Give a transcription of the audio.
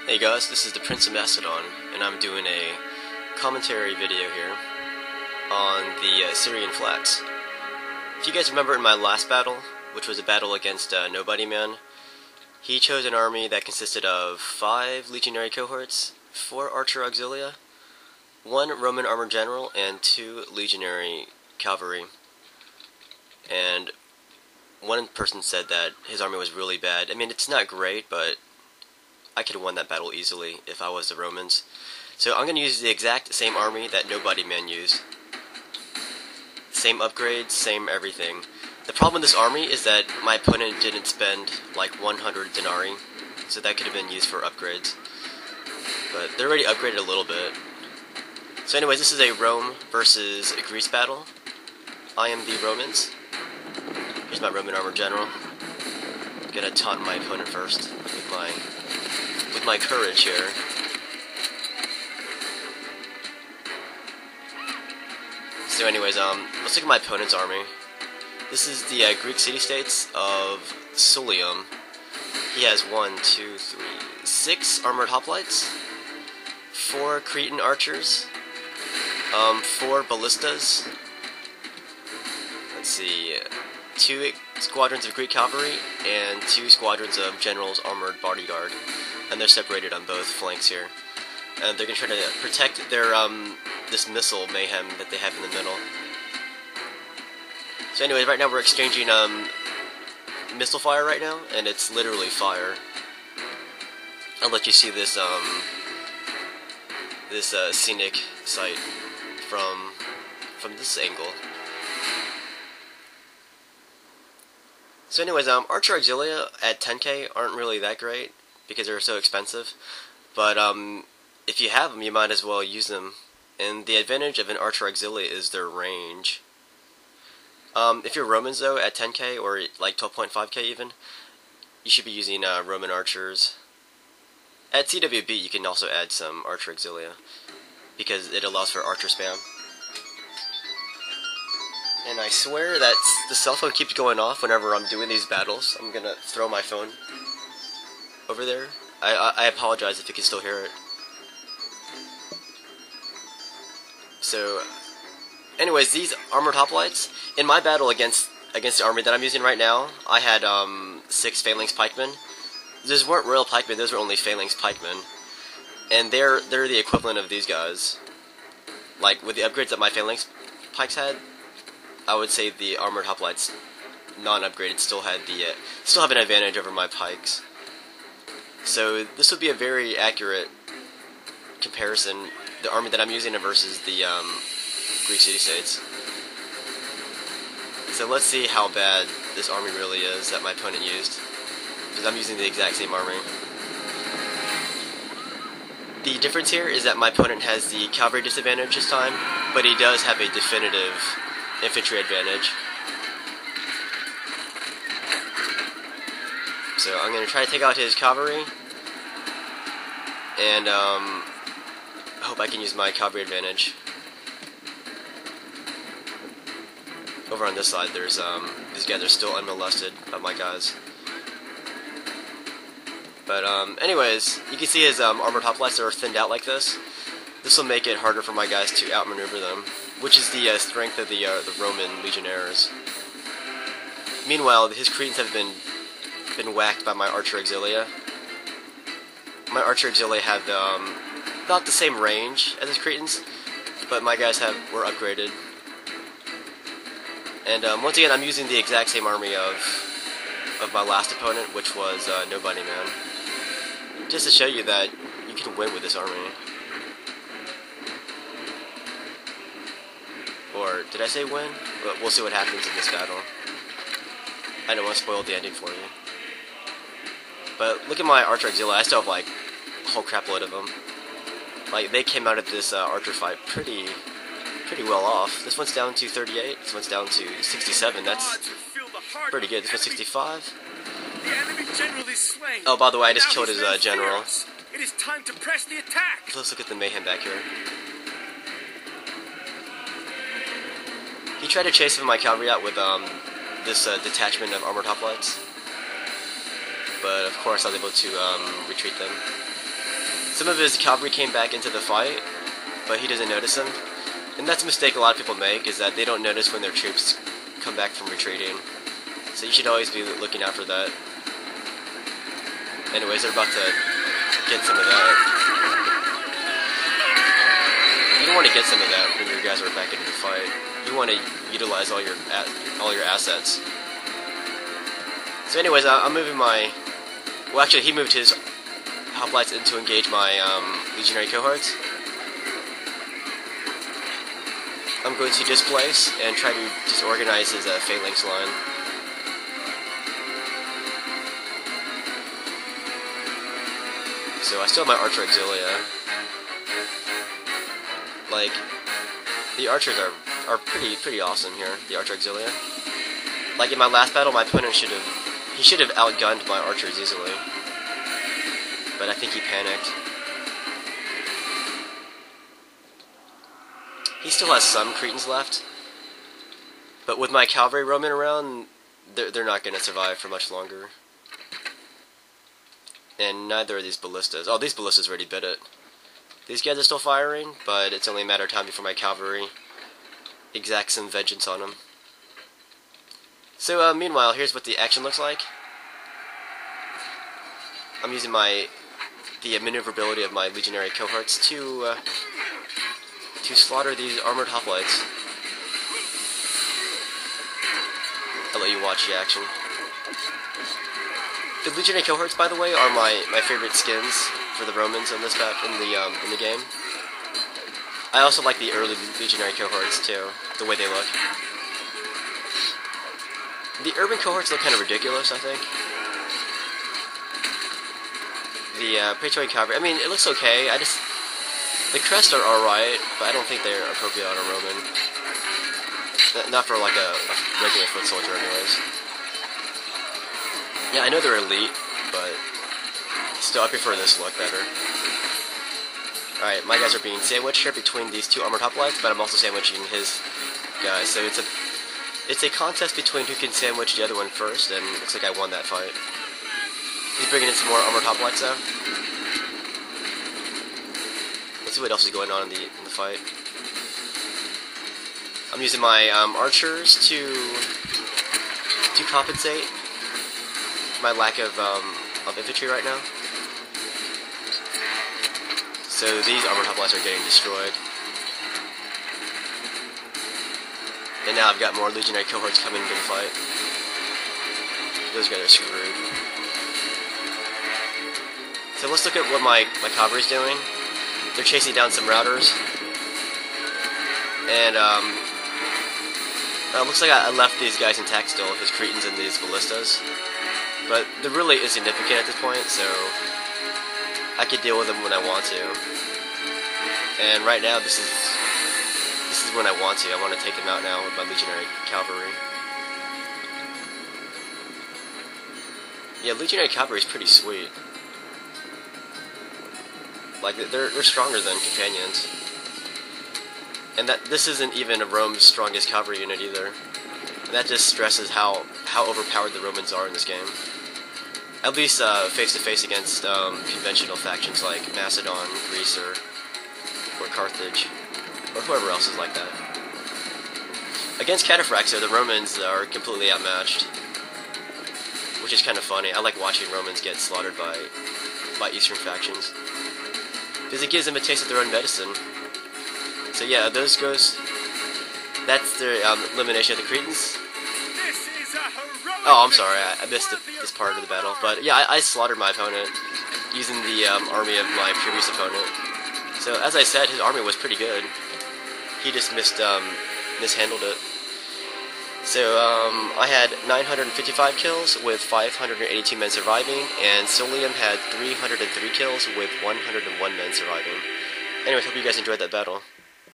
Hey guys, this is the Prince of Macedon, and I'm doing a commentary video here on the Syrian Flats. If you guys remember in my last battle, which was a battle against NobodyMan, he chose an army that consisted of 5 legionary cohorts, 4 archer auxilia, 1 Roman armored general, and 2 legionary cavalry. And one person said that his army was really bad. I mean, it's not great, but I could have won that battle easily if I was the Romans. So I'm going to use the exact same army that NobodyMan used. Same upgrades, same everything. The problem with this army is that my opponent didn't spend like 100 denarii, so that could have been used for upgrades. But they're already upgraded a little bit. So anyways, this is a Rome versus a Greece battle. I am the Romans. Here's my Roman armored general. I'm gonna taunt my opponent first with my courage here. So anyways, let's look at my opponent's army. This is the Greek city-states of Suliam. He has 6 armored hoplites, 4 Cretan archers, 4 ballistas, let's see, 2 squadrons of Greek cavalry, and 2 squadrons of generals armored bodyguard. And they're separated on both flanks here. And they're going to try to protect their, this missile mayhem that they have in the middle. So anyways, right now we're exchanging, missile fire right now, and it's literally fire. I'll let you see this, scenic sight from this angle. So anyways, archer auxilia at 10k aren't really that great, because they're so expensive, but if you have them, you might as well use them. And the advantage of an archer auxilia is their range. If you're Romans though, at 10k or like 12.5k even, you should be using Roman archers. At CWB you can also add some archer auxilia, because it allows for archer spam. And I swear that the cell phone keeps going off whenever I'm doing these battles. I'm gonna throw my phone over there. I apologize if you can still hear it. So, anyways, these armored hoplites, in my battle against the army that I'm using right now, I had 6 phalanx pikemen. Those weren't royal pikemen; those were only phalanx pikemen, and they're the equivalent of these guys. Like with the upgrades that my phalanx pikes had, I would say the armored hoplites, non-upgraded, still have an advantage over my pikes. So this would be a very accurate comparison, the army that I'm using versus the Greek city-states. So let's see how bad this army really is that my opponent used, because I'm using the exact same army. The difference here is that my opponent has the cavalry disadvantage this time, but he does have a definitive infantry advantage. So I'm going to try to take out his cavalry, and I hope I can use my cavalry advantage. Over on this side, there's these guys are still unmolested by my guys. But anyways, you can see his armored hoplites are thinned out like this. This will make it harder for my guys to outmaneuver them, which is the strength of the Roman legionnaires. Meanwhile, his Cretans have been whacked by my archer auxilia. My archer auxilia have not the same range as his Cretans, but my guys were upgraded. And once again, I'm using the exact same army of my last opponent, which was NobodyMan, just to show you that you can win with this army. Or did I say win? We'll see what happens in this battle. I don't want to spoil the ending for you. But look at my archer auxilia. I still have like a whole crap load of them. Like, they came out of this archer fight pretty well off. This one's down to 38. This one's down to 67. That's pretty good. This one's 65. Oh, by the way, I just killed his general. It is time to press the attack. Let's look at the mayhem back here. He tried to chase my cavalry out with this detachment of armored hoplites, but of course I was able to retreat them. Some of his cavalry came back into the fight, but he doesn't notice them. And that's a mistake a lot of people make, is that they don't notice when their troops come back from retreating. So you should always be looking out for that. Anyways, they're about to get some of that. You don't want to get some of that when your guys are back into the fight. You want to utilize all your assets. So anyways, I'm moving my... Well, actually, he moved his hoplites in to engage my legionary cohorts. I'm going to displace and try to disorganize his phalanx line. So I still have my archer auxilia. Like, the archers are pretty awesome here, the archer auxilia. Like in my last battle, my opponent should have outgunned my archers easily. But I think he panicked. He still has some Cretans left, but with my cavalry roaming around, they're not going to survive for much longer. And neither are these ballistas. Oh, these ballistas already bit it. These guys are still firing, but it's only a matter of time before my cavalry exacts some vengeance on them. So, meanwhile, here's what the action looks like. I'm using the maneuverability of my legionary cohorts to slaughter these armored hoplites. I'll let you watch the action. The legionary cohorts, by the way, are my favorite skins for the Romans in the game. I also like the early legionary cohorts too, the way they look. The urban cohorts look kind of ridiculous, I think. The Praetorian cavalry, I mean, it looks okay. The crests are alright, but I don't think they're appropriate on a Roman. Not for like a regular foot soldier, anyways. Yeah, I know they're elite, but still, I prefer this look better. Alright, my guys are being sandwiched here between these two armored hoplites, but I'm also sandwiching his guys, so it's a contest between who can sandwich the other one first, and it looks like I won that fight. He's bringing in some more armored hoplites though. Let's see what else is going on in the fight. I'm using my archers to compensate my lack of infantry right now. So these armored hoplites are getting destroyed. And now I've got more legionary cohorts coming into the fight. Those guys are screwed. So let's look at what my cavalry's doing. They're chasing down some routers. And looks like I left these guys intact still, his Cretans and these ballistas. But they're really insignificant at this point, so I could deal with them when I want to. And right now, this is when I want to. I want to take them out now with my legionary cavalry. Yeah, legionary cavalry is pretty sweet. Like, they're stronger than companions. And this isn't even Rome's strongest cavalry unit either. And that just stresses how overpowered the Romans are in this game. At least face to face against conventional factions like Macedon, Greece, or Carthage, or whoever else is like that. Against Cataphraxia, the Romans are completely outmatched, which is kind of funny. I like watching Romans get slaughtered by Eastern factions, because it gives them a taste of their own medicine. So yeah, those goes. That's the elimination of the Cretans. Oh, I'm sorry, I missed this part of the battle. But yeah, I slaughtered my opponent using the army of my previous opponent. So as I said, his army was pretty good. He just mishandled it. So I had 955 kills with 582 men surviving, and Suliam had 303 kills with 101 men surviving. Anyways, hope you guys enjoyed that battle.